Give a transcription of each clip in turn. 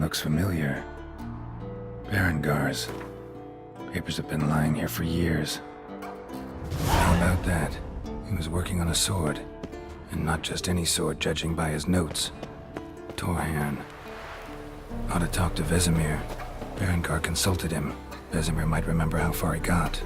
looks familiar. Berengar's. Papers have been lying here for years. How about that? He was working on a sword. And not just any sword, judging by his notes. Torhan. Ought to talk to Vesemir. Berengar consulted him. Vesemir might remember how far he got.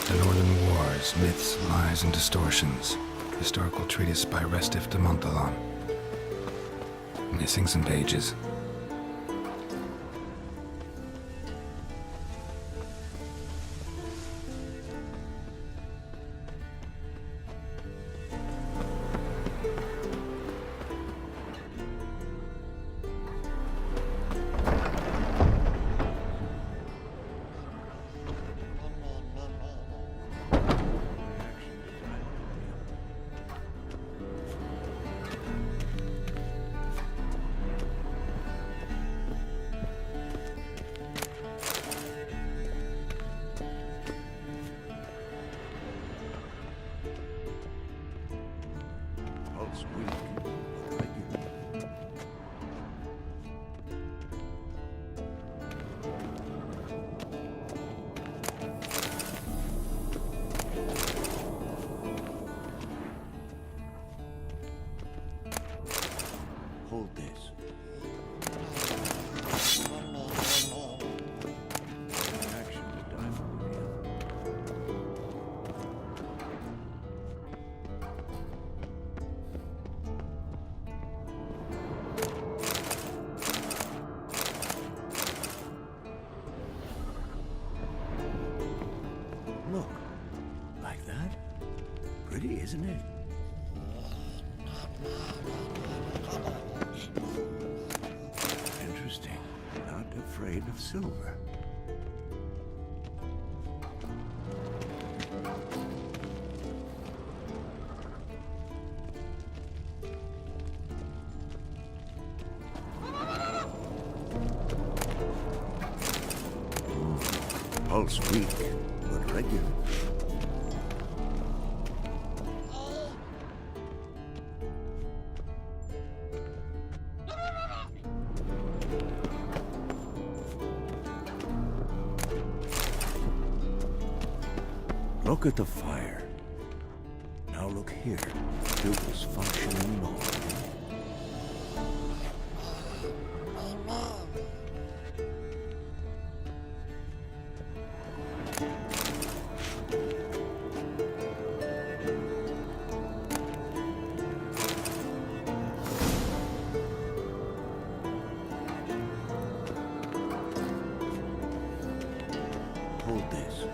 The Northern Wars, Myths, Lies, and Distortions. Historical treatise by Restif de Montalon. Missing some pages. Hold this. Action to Divoký Hon. Look, like that? Pretty, isn't it? afraid of silver. Pulse weak, but regular. Look at the fire. Now look here. Pupils functioning normally. Hold this.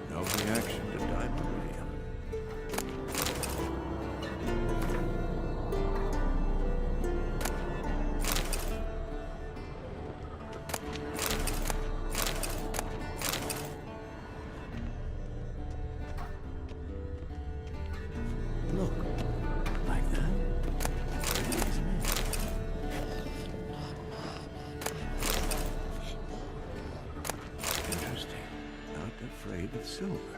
No reaction to dimerium. Look, like that. Pretty, isn't it? Interesting. Not afraid of silver.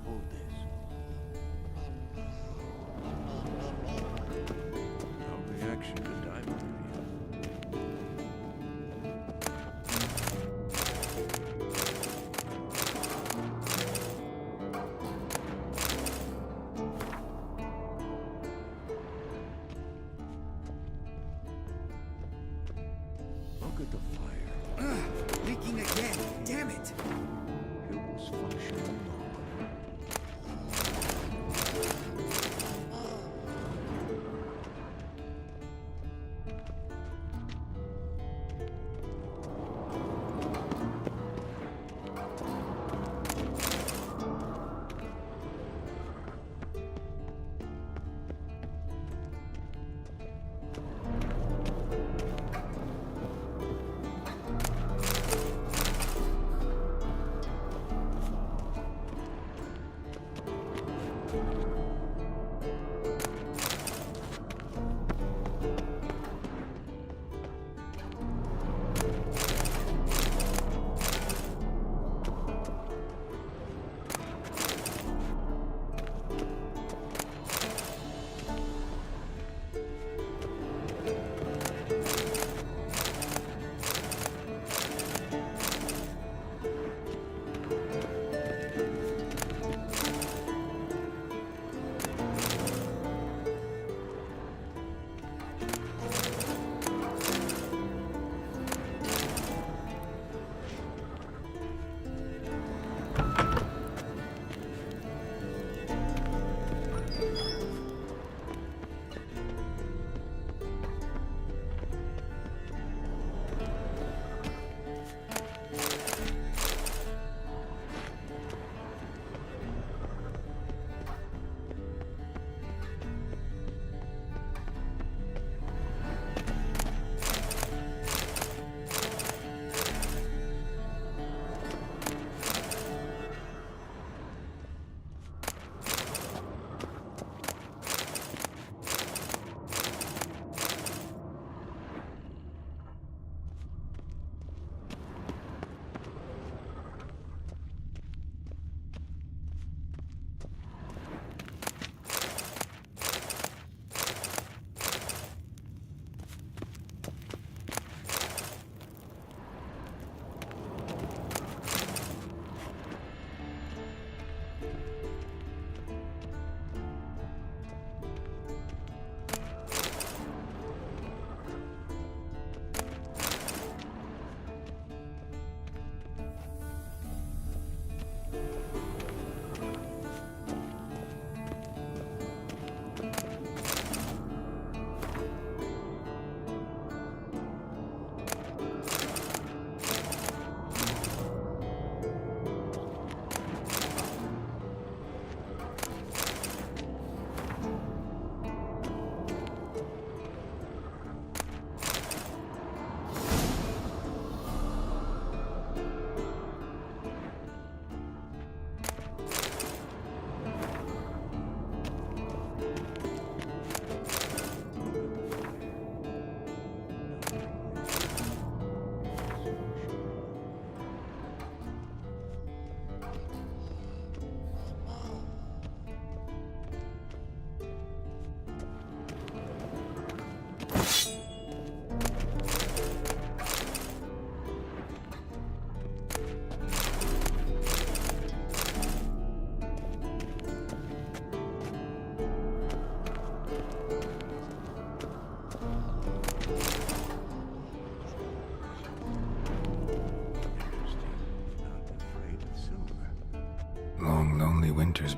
Hold this. No reaction to dimerium. Look at the fire. Ugh, leaking again. Damn it. Pupils functioning normally.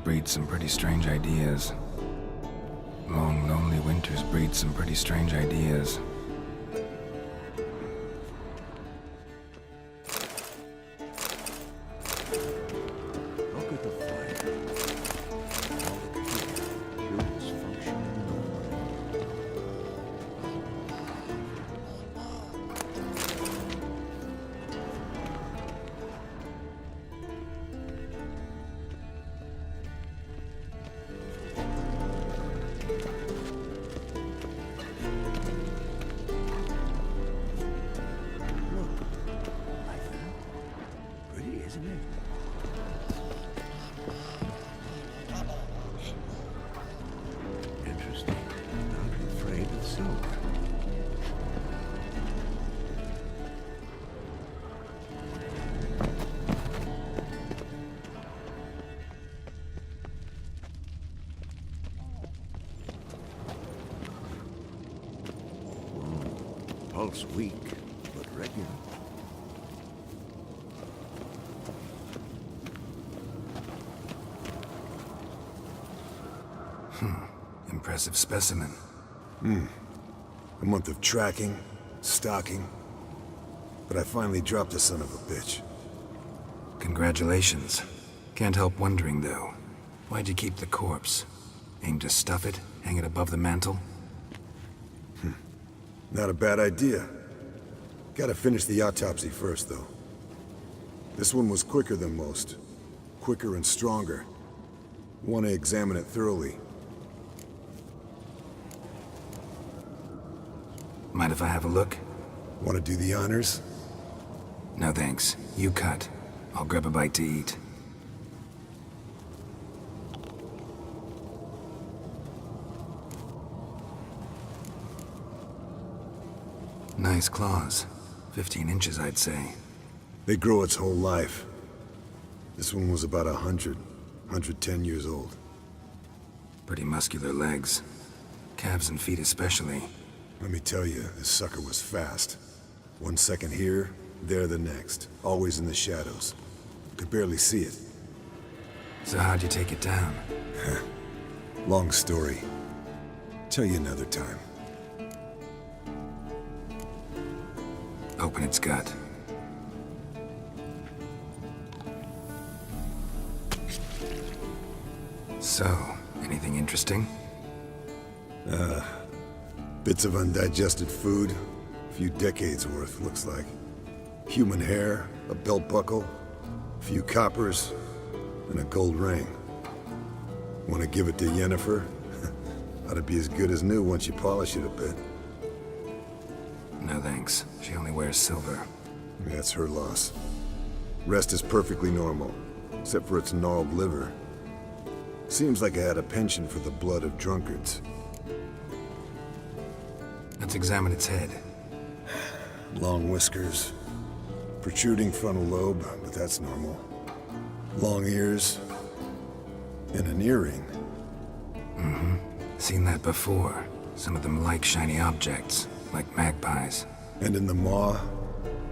breed some pretty strange ideas. Long, lonely winters breed some pretty strange ideas. Look at the fire. Now look here. Fuels functioning normally. Look, like that. Pretty, isn't it? Interesting. Not afraid of silver. Pulse weak, but regular. Impressive specimen. A month of tracking, stalking. But I finally dropped the son of a bitch. Congratulations. Can't help wondering, though. Why'd you keep the corpse? Aim to stuff it? Hang it above the mantel? Not a bad idea. Gotta finish the autopsy first, though. This one was quicker than most. Quicker and stronger. Want to examine it thoroughly. Mind if I have a look? Want to do the honors? No thanks. You cut. I'll grab a bite to eat. Nice claws. 15 inches, I'd say. They grow its whole life. This one was about 110 years old. Pretty muscular legs. Calves and feet especially. Let me tell you, this sucker was fast. 1 second here, there the next. Always in the shadows. Could barely see it. So how'd you take it down? Long story. Tell you another time. Open its gut. So, anything interesting? Bits of undigested food. A few decades worth, looks like. Human hair, a belt buckle, a few coppers, and a gold ring. Want to give it to Yennefer? Ought to be as good as new once you polish it a bit. No thanks. She only wears silver. That's her loss. Rest is perfectly normal, except for its gnarled liver. Seems like I had a penchant for the blood of drunkards. Let's examine its head. Long whiskers, protruding frontal lobe, but that's normal. Long ears, and an earring. Seen that before. Some of them like shiny objects, like magpies. And in the maw,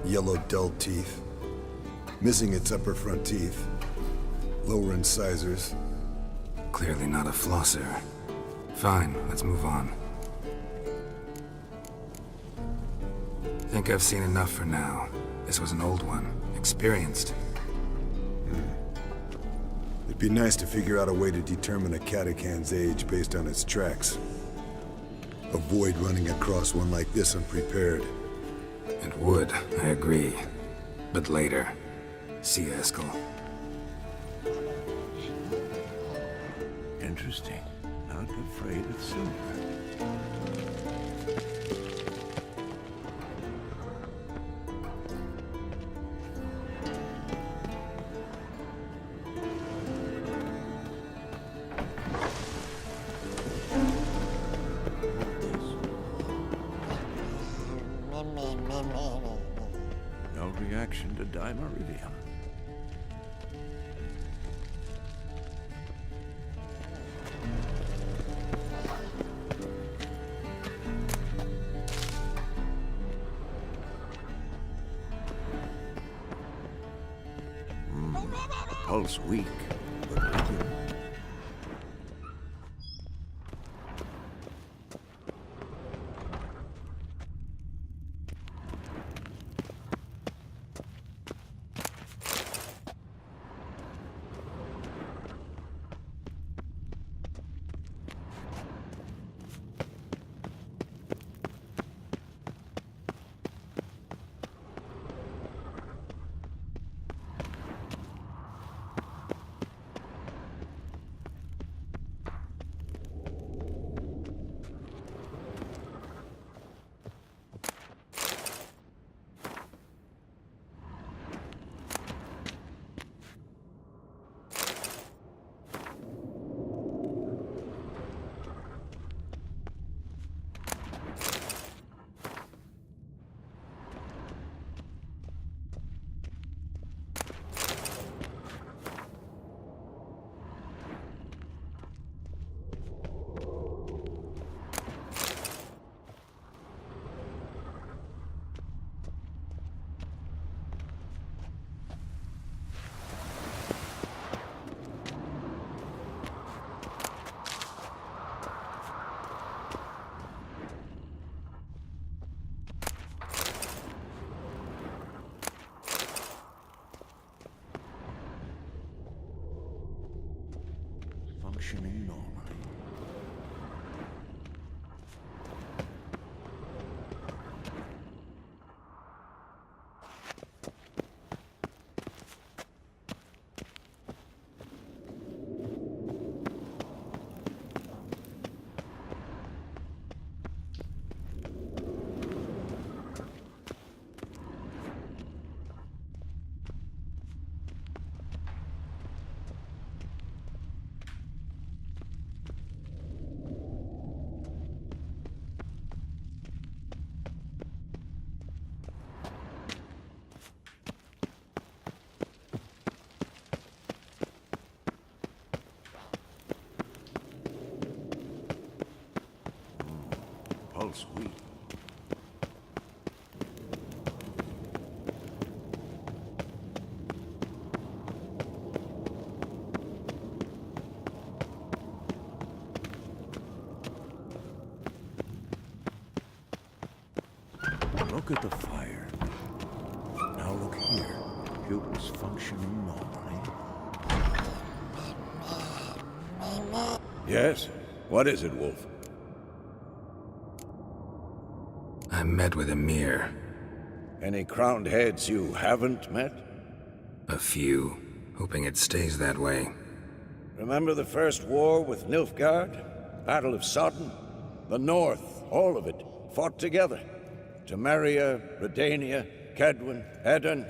yellow dull teeth. Missing its upper front teeth. Lower incisors. Clearly not a flosser. Fine, let's move on. Think I've seen enough for now. This was an old one. Experienced. It'd be nice to figure out a way to determine a catacan's age based on its tracks. Avoid running across one like this unprepared. It would, I agree. But later. See you, Eskel. Interesting. Not afraid of silver. No reaction to dimeridium. Pulse weak, but regular. sweet. Look at the fire. Now look here. Pupils functioning normally. Yes? What is it, Wolf? I met with Emir. Any crowned heads you haven't met? A few, hoping it stays that way. Remember the first war with Nilfgaard? Battle of Sodden? The North, all of it, fought together. Temeria, Redania, Kedwen, Edirn,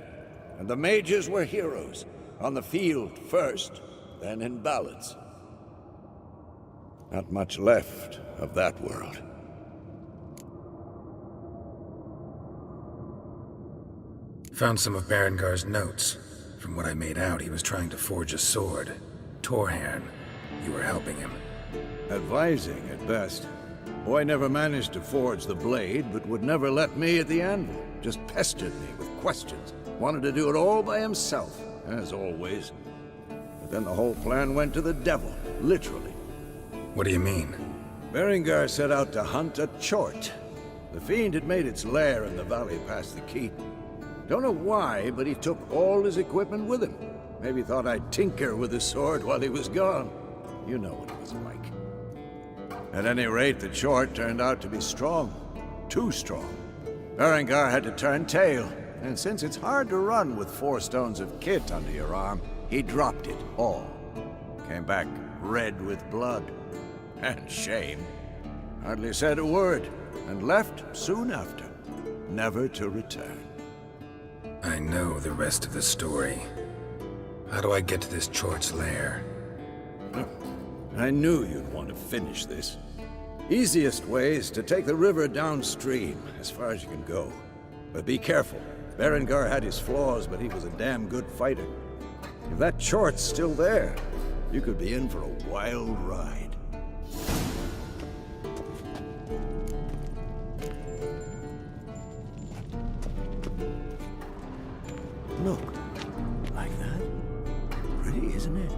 and the mages were heroes. On the field first, then in ballads. Not much left of that world. Found some of Berengar's notes. From what I made out, he was trying to forge a sword. Torhan, you were helping him. Advising, at best. Boy never managed to forge the blade, but would never let me at the anvil. Just pestered me with questions. Wanted to do it all by himself, as always. But then the whole plan went to the devil, literally. What do you mean? Berengar set out to hunt a chort. The fiend had made its lair in the valley past the keep. Don't know why, but he took all his equipment with him. Maybe thought I'd tinker with his sword while he was gone. You know what it was like. At any rate, the chort turned out to be strong. Too strong. Berengar had to turn tail, and since it's hard to run with 4 stones of kit under your arm, he dropped it all. Came back red with blood. And shame. Hardly said a word, and left soon after, never to return. I know the rest of the story. How do I get to this Chort's lair? I knew you'd want to finish this. Easiest way is to take the river downstream, as far as you can go. But be careful. Berengar had his flaws, but he was a damn good fighter. If that Chort's still there, you could be in for a wild ride. Look, like that? Pretty, isn't it?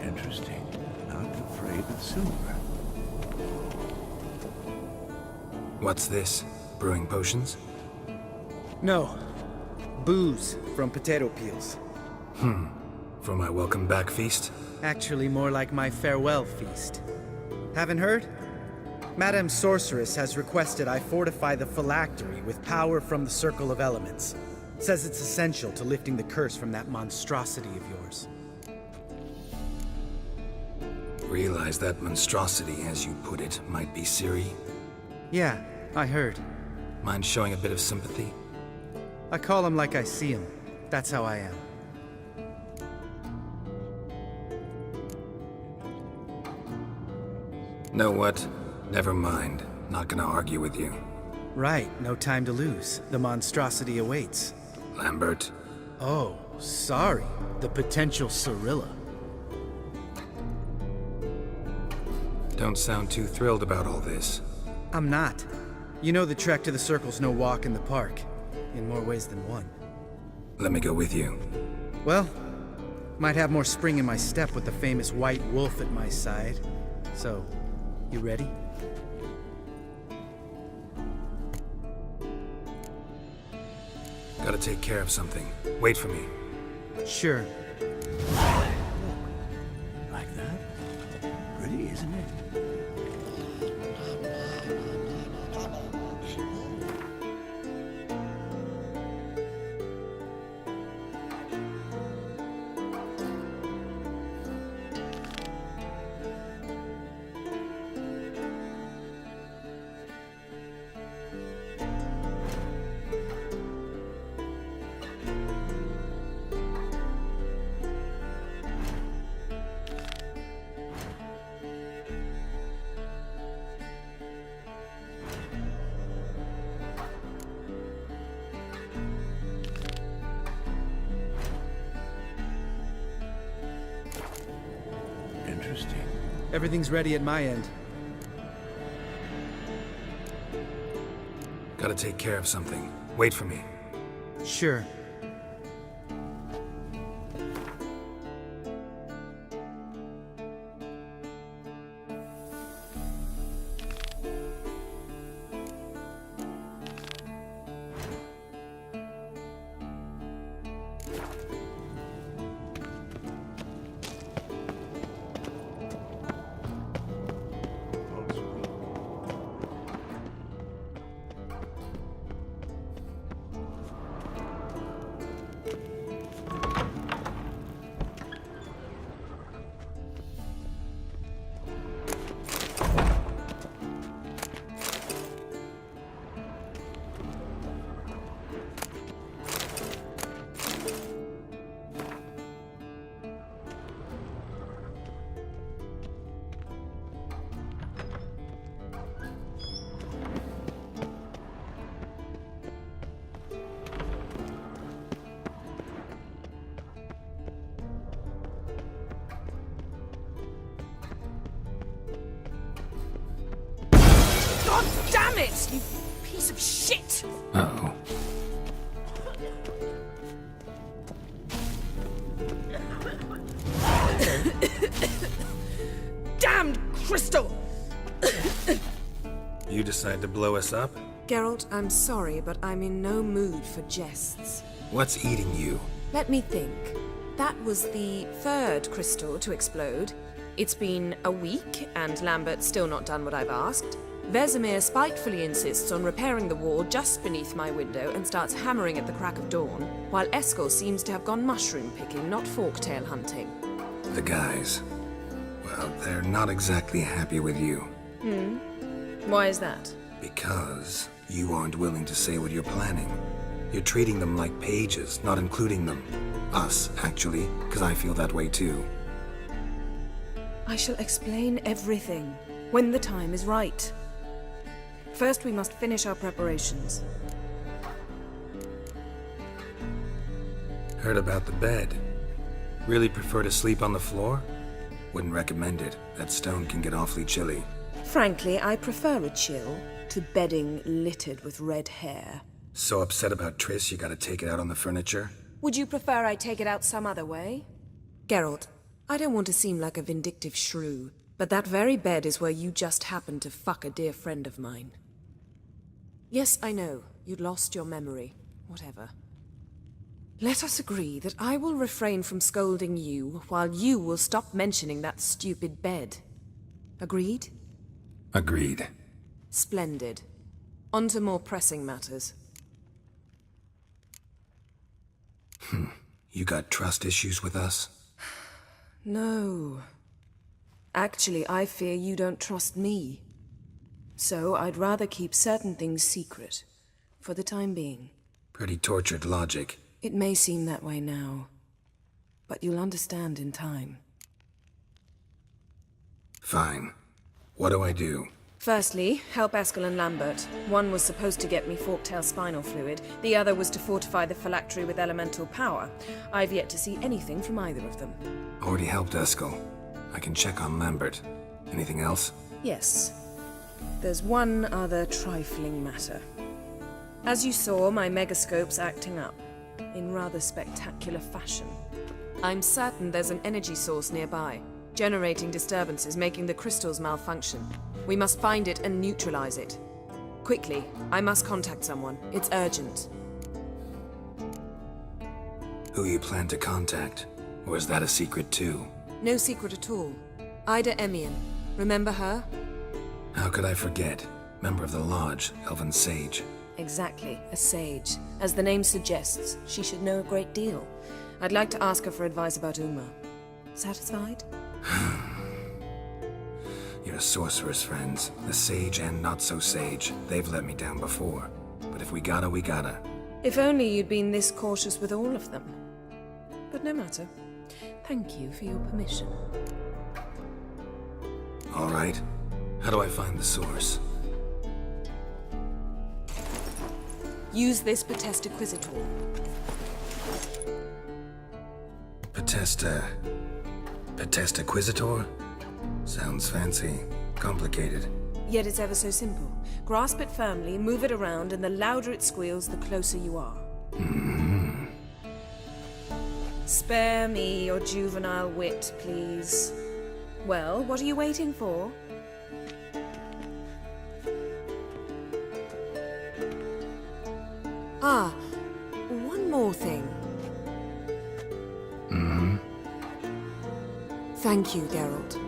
Interesting. Not afraid of silver. What's this? Brewing potions? No. Booze from potato peels. For my welcome back feast? Actually, more like my farewell feast. Haven't heard? Madame Sorceress has requested I fortify the phylactery with power from the Circle of Elements. Says it's essential to lifting the curse from that monstrosity of yours. Realize that monstrosity, as you put it, might be Ciri? Yeah, I heard. Mind showing a bit of sympathy? I call him like I see him. That's how I am. Know what? Never mind. Not gonna argue with you. Right, no time to lose. The monstrosity awaits. Lambert? Oh, sorry. The potential Cirilla. Don't sound too thrilled about all this. I'm not. You know the trek to the Circle's no walk in the park, in more ways than one. Let me go with you. Well, might have more spring in my step with the famous white wolf at my side. So, you ready? Gotta take care of something. Wait for me. Sure. Like that? Pretty, isn't it? Interesting. Everything's ready at my end. Gotta take care of something. Wait for me. Sure. God damn it, you piece of shit! Uh-oh. Damned crystal! You decide to blow us up? Geralt, I'm sorry, but I'm in no mood for jests. What's eating you? Let me think. That was the third crystal to explode. It's been a week, and Lambert's still not done what I've asked. Vesemir spitefully insists on repairing the wall just beneath my window and starts hammering at the crack of dawn, while Eskel seems to have gone mushroom picking, not forktail hunting. The guys. Well, they're not exactly happy with you. Why is that? Because you aren't willing to say what you're planning. You're treating them like pages, not including them. Us, actually, because I feel that way too. I shall explain everything when the time is right. First, we must finish our preparations. Heard about the bed. Really prefer to sleep on the floor? Wouldn't recommend it. That stone can get awfully chilly. Frankly, I prefer a chill to bedding littered with red hair. So upset about Triss you gotta take it out on the furniture? Would you prefer I take it out some other way? Geralt, I don't want to seem like a vindictive shrew, but that very bed is where you just happened to fuck a dear friend of mine. Yes, I know, you'd lost your memory. Whatever. Let us agree that I will refrain from scolding you, while you will stop mentioning that stupid bed. Agreed? Agreed. Splendid. On to more pressing matters. You got trust issues with us? No. Actually, I fear you don't trust me. So I'd rather keep certain things secret, for the time being. Pretty tortured logic. It may seem that way now, but you'll understand in time. Fine. What do I do? Firstly, help Eskel and Lambert. One was supposed to get me forktail spinal fluid, the other was to fortify the phylactery with elemental power. I've yet to see anything from either of them. Already helped Eskel. I can check on Lambert. Anything else? Yes. There's one other trifling matter. As you saw, my megascope's acting up, in rather spectacular fashion. I'm certain there's an energy source nearby, generating disturbances, making the crystals malfunction. We must find it and neutralize it. Quickly, I must contact someone. It's urgent. Who you plan to contact? Or is that a secret too? No secret at all. Ida Emian. Remember her? How could I forget? Member of the Lodge, Elven Sage. Exactly, a sage. As the name suggests, she should know a great deal. I'd like to ask her for advice about Uma. Satisfied? Your sorceress friends, the sage and not-so-sage, they've let me down before. But if we gotta, we gotta. If only you'd been this cautious with all of them. But no matter. Thank you for your permission. All right. How do I find the source? Use this Potestaquizitor. Potestaquizitor? Sounds fancy. Complicated. Yet it's ever so simple. Grasp it firmly, move it around, and the louder it squeals, the closer you are. Spare me your juvenile wit, please. Well, what are you waiting for? Ah, one more thing. Thank you, Geralt.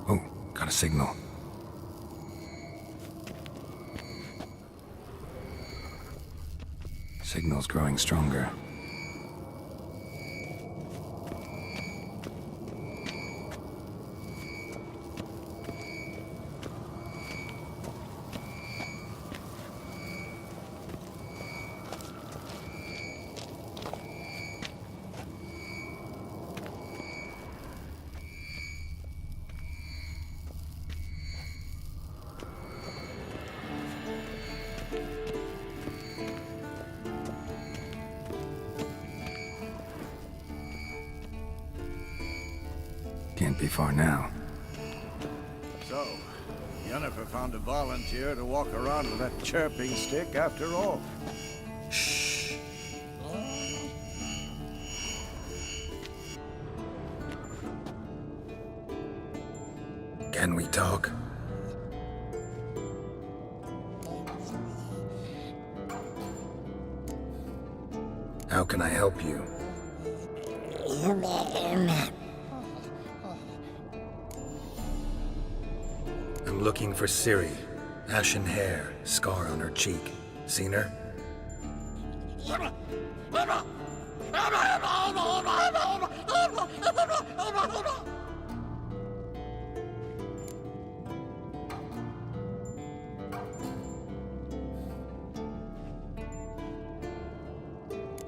Oh, got a signal. Signal's growing stronger. Can't be far now. So, Yennefer found a volunteer to walk around with that chirping stick after all. Shh. Can we talk? How can I help you? I'm looking for Ciri. Ashen hair, scar on her cheek. Seen her?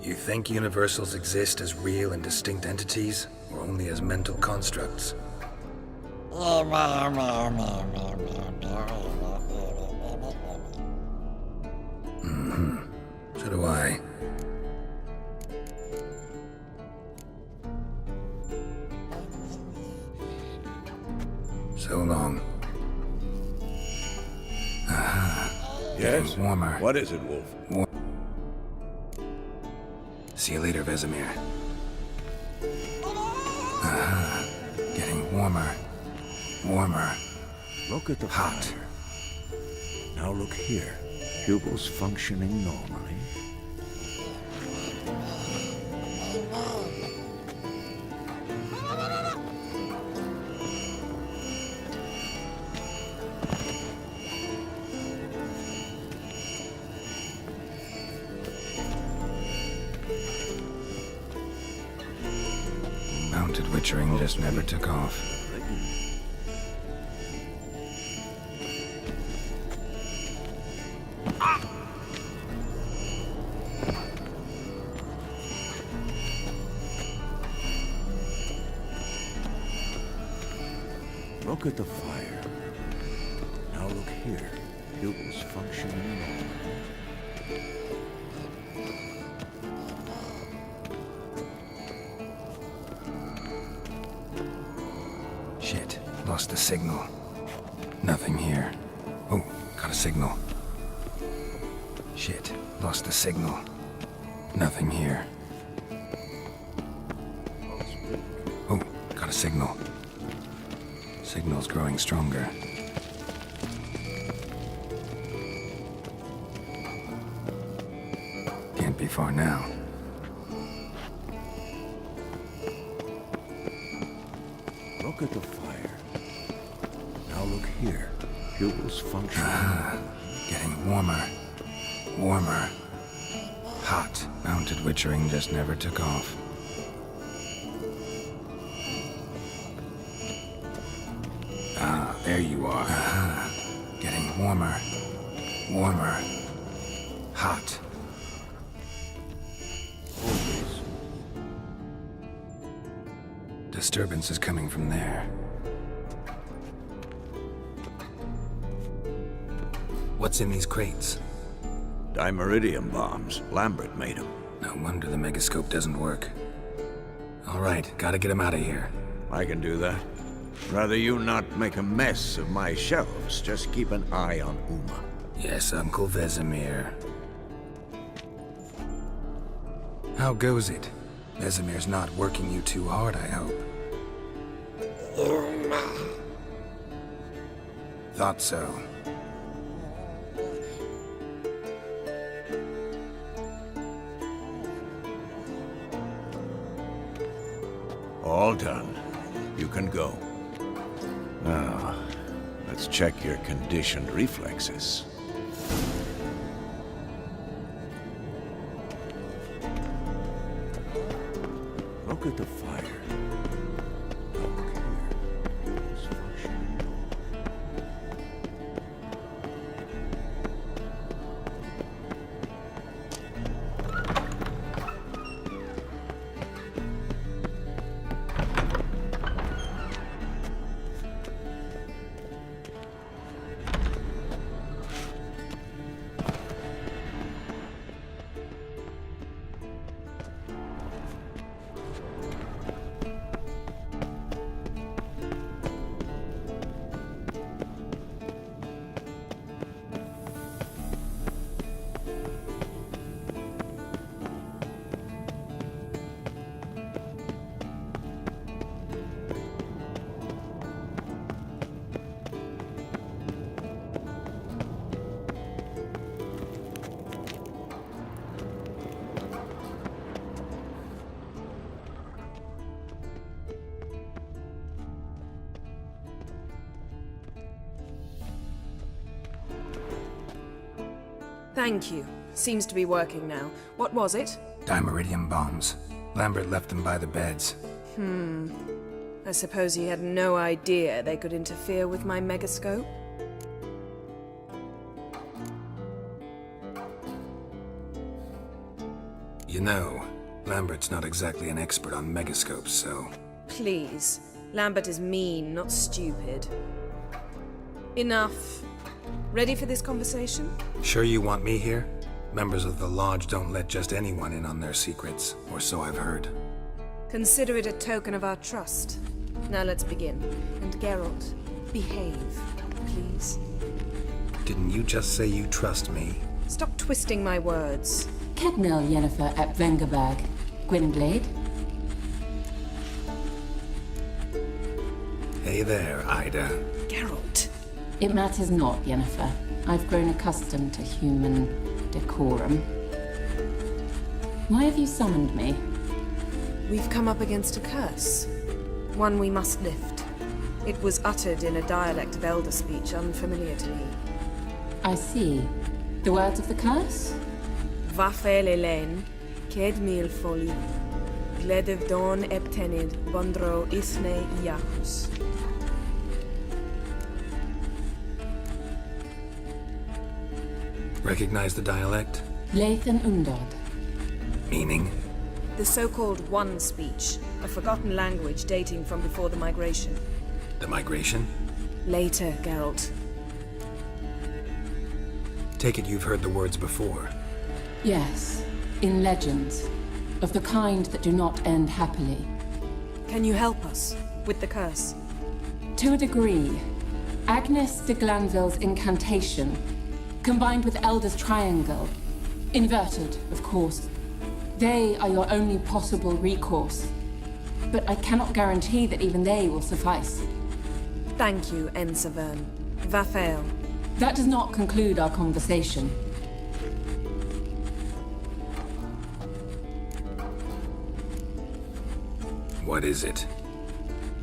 You think universals exist as real and distinct entities, or only as mental constructs? So do I. So long. Yes? Warmer. What is it, Wolf? See you later, Vesemir. Getting warmer. Warmer. Look at the Hot. fire. Now look here. Pupils functioning normally. Mounted witchering just never took off. Look at the fire. Now look here. Pupils functioning normally. Shit, lost the signal. Nothing here. Oh, got a signal. Shit, lost the signal. Nothing here. Oh, got a signal. Signal's growing stronger. Can't be far now. Look at the fire. Now look here. Pupils functioning. Getting warmer. Warmer. Hot. Mounted witchering just never took off. Ah, there you are. Getting warmer. Warmer. Hot. Disturbance is coming from there. What's in these crates? Dimeridium bombs. Lambert made them. No wonder the megascope doesn't work. All right, gotta get him out of here. I can do that. Rather you not make a mess of my shelves. Just keep an eye on Uma. Yes, Uncle Vesemir. How goes it? Vesemir's not working you too hard, I hope. Thought so. All done. You can go. Now, let's check your conditioned reflexes. Look at the fire. Now look here. It's functioning. Thank you. Seems to be working now. What was it? Dimeridium bombs. Lambert left them by the beds. I suppose he had no idea they could interfere with my megascope? You know, Lambert's not exactly an expert on megascopes, so... Please. Lambert is mean, not stupid. Enough. Ready for this conversation? Sure you want me here? Members of the Lodge don't let just anyone in on their secrets, or so I've heard. Consider it a token of our trust. Now let's begin. And Geralt, behave, please. Didn't you just say you trust me? Stop twisting my words. Kednil Yennefer at Vengerberg. Gwynblade. Hey there, Ida. Geralt. It matters not, Yennefer. I've grown accustomed to human decorum. Why have you summoned me? We've come up against a curse. One we must lift. It was uttered in a dialect of Elder speech unfamiliar to me. I see. The words of the curse? Vafel Elaine, Ked mil foli, Gledev don eptenid, Bondro isne iacus. Recognize the dialect? Lathan Undod. Meaning? The so-called One speech, a forgotten language dating from before the migration. The migration? Later, Geralt. Take it you've heard the words before. Yes, in legends. Of the kind that do not end happily. Can you help us with the curse? To a degree. Agnes de Glanville's incantation, combined with Elder's triangle, inverted, of course. They are your only possible recourse. But I cannot guarantee that even they will suffice. Thank you, Ensavern. Vafael. That does not conclude our conversation. What is it?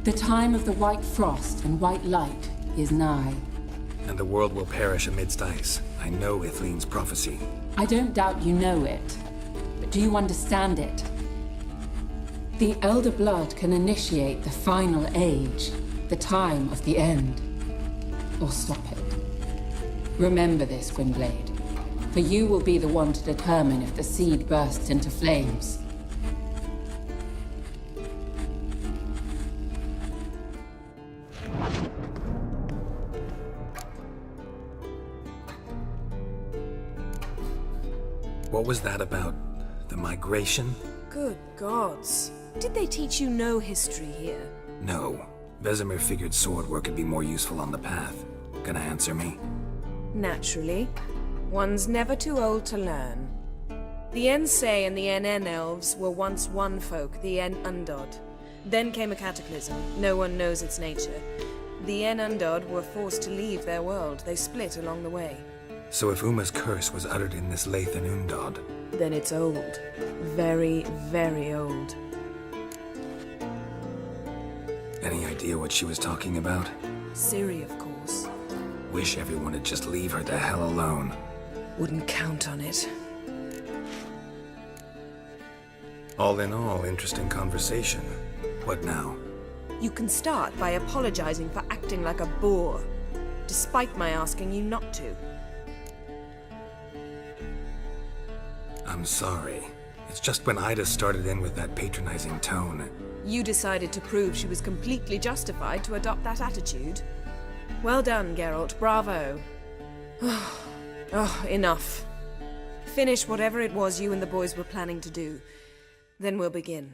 The time of the white frost and white light is nigh. And the world will perish amidst ice. I know Ithleen's prophecy. I don't doubt you know it. But do you understand it? The Elder Blood can initiate the final age, the time of the end. Or stop it. Remember this, Gwynblade. For you will be the one to determine if the seed bursts into flames. What was that about? The migration? Good gods. Did they teach you no history here? No. Vesemir figured sword work could be more useful on the path. Gonna answer me? Naturally. One's never too old to learn. The Ensei and the NN elves were once one folk, the En Undod. Then came a cataclysm. No one knows its nature. The En Undod were forced to leave their world. They split along the way. So if Uma's curse was uttered in this Lathan Undod, Then it's old. Very, very old. any idea what she was talking about? Ciri, of course. Wish everyone would just leave her the hell alone. Wouldn't count on it. All in all, interesting conversation. What now? You can start by apologizing for acting like a boor, despite my asking you not to. I'm sorry. It's just when Ida started in with that patronizing tone. You decided to prove she was completely justified to adopt that attitude. Well done, Geralt. Bravo. Oh, enough. Finish whatever it was you and the boys were planning to do. Then we'll begin.